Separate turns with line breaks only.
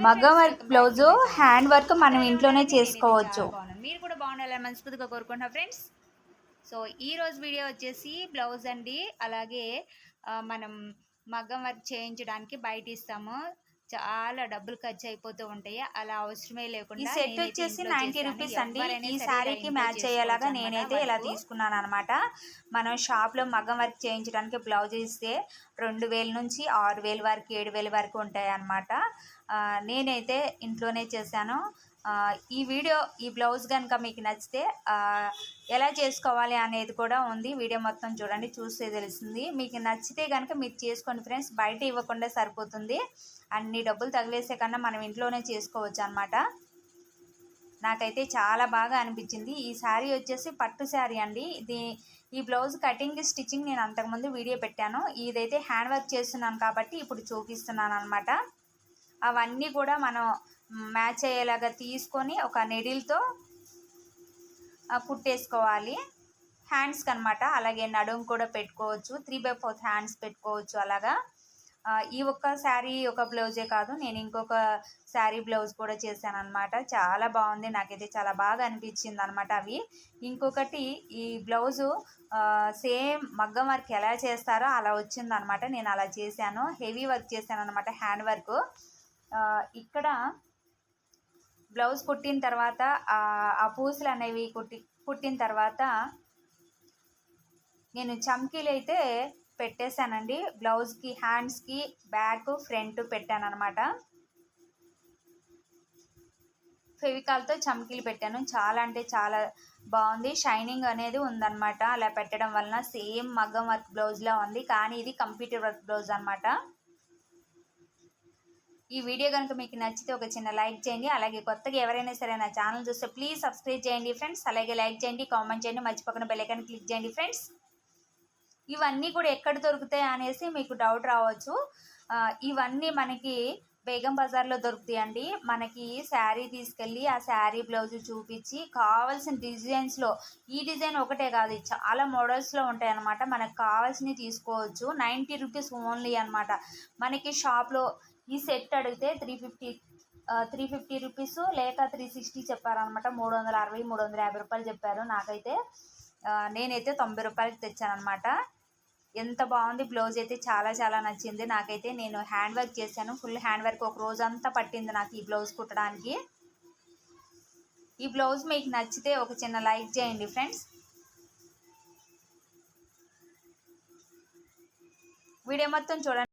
మగ్గం work blouse hand work మనం ఇంట్లోనే చేసుకోవచ్చు.
మీరు కూడా బాగుండాలని మనస్ఫూర్తిగా కోరుకుంటున్నా ఫ్రెండ్స్. సో ఈరోజు వీడియో వచ్చేసి బ్లౌజ్ అండి. అలాగే మనం మగ్గం వర్క్ చేయించడానికి బయట ఇస్తాము, చాలా డబ్బులు ఖర్చు అయిపోతూ ఉంటాయి. అలా అవసరమే లేకుండా
ఈ సెట్ వచ్చేసి 90 రూపీస్ అండి. ఈ శారీకి మ్యాచ్ అయ్యేలాగా నేనైతే ఇలా తీసుకున్నాను అనమాట. మనం షాప్లో మగ్గం వర్క్ చేయించడానికి బ్లౌజ్ ఇస్తే 2000 నుంచి 6000 వరకు 7000 వరకు ఉంటాయి అన్నమాట. నేనైతే ఇంట్లోనే చేశాను. ఈ బ్లౌజ్ కనుక మీకు నచ్చితే ఎలా చేసుకోవాలి అనేది కూడా ఉంది. వీడియో మొత్తం చూడండి, చూస్తే తెలుస్తుంది. మీకు నచ్చితే కనుక మీరు చేసుకోండి ఫ్రెండ్స్. బయట ఇవ్వకుండా సరిపోతుంది. అన్ని డబ్బులు తగిలేసే కన్నా మనం ఇంట్లోనే చేసుకోవచ్చు అనమాట. నాకైతే చాలా బాగా అనిపించింది. ఈ శారీ వచ్చేసి పట్టు శారీ అండి. ఈ బ్లౌజ్ కటింగ్ స్టిచ్చింగ్ నేను అంతకుముందు వీడియో పెట్టాను. ఇదైతే హ్యాండ్ వర్క్ చేస్తున్నాను కాబట్టి ఇప్పుడు చూపిస్తున్నాను అనమాట. అవన్నీ కూడా మనం మ్యాచ్ అయ్యేలాగా తీసుకొని ఒక నెడిల్తో కుట్టేసుకోవాలి హ్యాండ్స్కి అనమాట. అలాగే నడుము కూడా పెట్టుకోవచ్చు, 3/4 హ్యాండ్స్ పెట్టుకోవచ్చు. అలాగా ఈ ఒక్క శారీ ఒక బ్లౌజే కాదు, నేను ఇంకొక శారీ బ్లౌజ్ కూడా చేశాను అనమాట. చాలా బాగుంది, నాకైతే చాలా బాగా అనిపించింది అనమాట అవి. ఇంకొకటి ఈ బ్లౌజు సేమ్ మగ్గం వర్క్ ఎలా చేస్తారో అలా వచ్చిందనమాట. నేను అలా చేశాను, హెవీ వర్క్ చేశాను అనమాట, హ్యాండ్ వర్క్. ఇక్కడ బ్లౌజ్ కుట్టిన తర్వాత ఆ పూసలు అనేవి కుట్టిన తర్వాత నేను చమ్కీలు అయితే పెట్టేశానండి. బ్లౌజ్కి, హ్యాండ్స్కి, బ్యాక్, ఫ్రంట్ పెట్టాను అనమాట. ఫెవికాల్తో చమ్కీలు పెట్టాను. చాలా అంటే చాలా బాగుంది, షైనింగ్ అనేది ఉందన్నమాట. అలా పెట్టడం వలన సేమ్ మగ్గం వర్క్ బ్లౌజ్లా ఉంది, కానీ ఇది కంప్యూటర్ వర్క్ బ్లౌజ్ అనమాట. ఈ వీడియో కనుక మీకు నచ్చితే ఒక చిన్న లైక్ చేయండి. అలాగే కొత్తగా ఎవరైనా సరే నా ఛానల్ చూస్తే ప్లీజ్ సబ్స్క్రైబ్ చేయండి ఫ్రెండ్స్. అలాగే లైక్ చేయండి, కామెంట్ చేయండి, మర్చిపోకుండా బెల్ ఐకాన్ క్లిక్ చేయండి ఫ్రెండ్స్. ఇవన్నీ కూడా ఎక్కడ దొరుకుతాయి అనేసి మీకు డౌట్ రావచ్చు. ఇవన్నీ మనకి బేగం బజార్లో దొరుకుతాయండి. మనకి శారీ తీసుకెళ్ళి ఆ శారీ బ్లౌజ్ చూపించి కావాల్సిన డిజైన్స్లో, ఈ డిజైన్ ఒకటే కాదు చాలా మోడల్స్లో ఉంటాయి అన్నమాట. మనకు కావాల్సినవి తీసుకోవచ్చు. 90 రూపీస్ ఓన్లీ అనమాట. మనకి షాప్లో ఈ సెట్ అడిగితే 350 రూపీస్ లేక 360 చెప్పారనమాట. 360 350 రూపాయలు చెప్పారు. నేనైతే 90 రూపాయలకి తెచ్చాను అనమాట. ఎంత బాగుంది బ్లౌజ్ అయితే, చాలా చాలా నచ్చింది నాకైతే. నేను హ్యాండ్ వర్క్ చేశాను, ఫుల్ హ్యాండ్ వర్క్. ఒక రోజంతా పట్టింది నాకు ఈ బ్లౌజ్ కుట్టడానికి. ఈ బ్లౌజ్ మీకు నచ్చితే ఒక చిన్న లైక్ చేయండి ఫ్రెండ్స్. వీడియో మొత్తం చూడండి.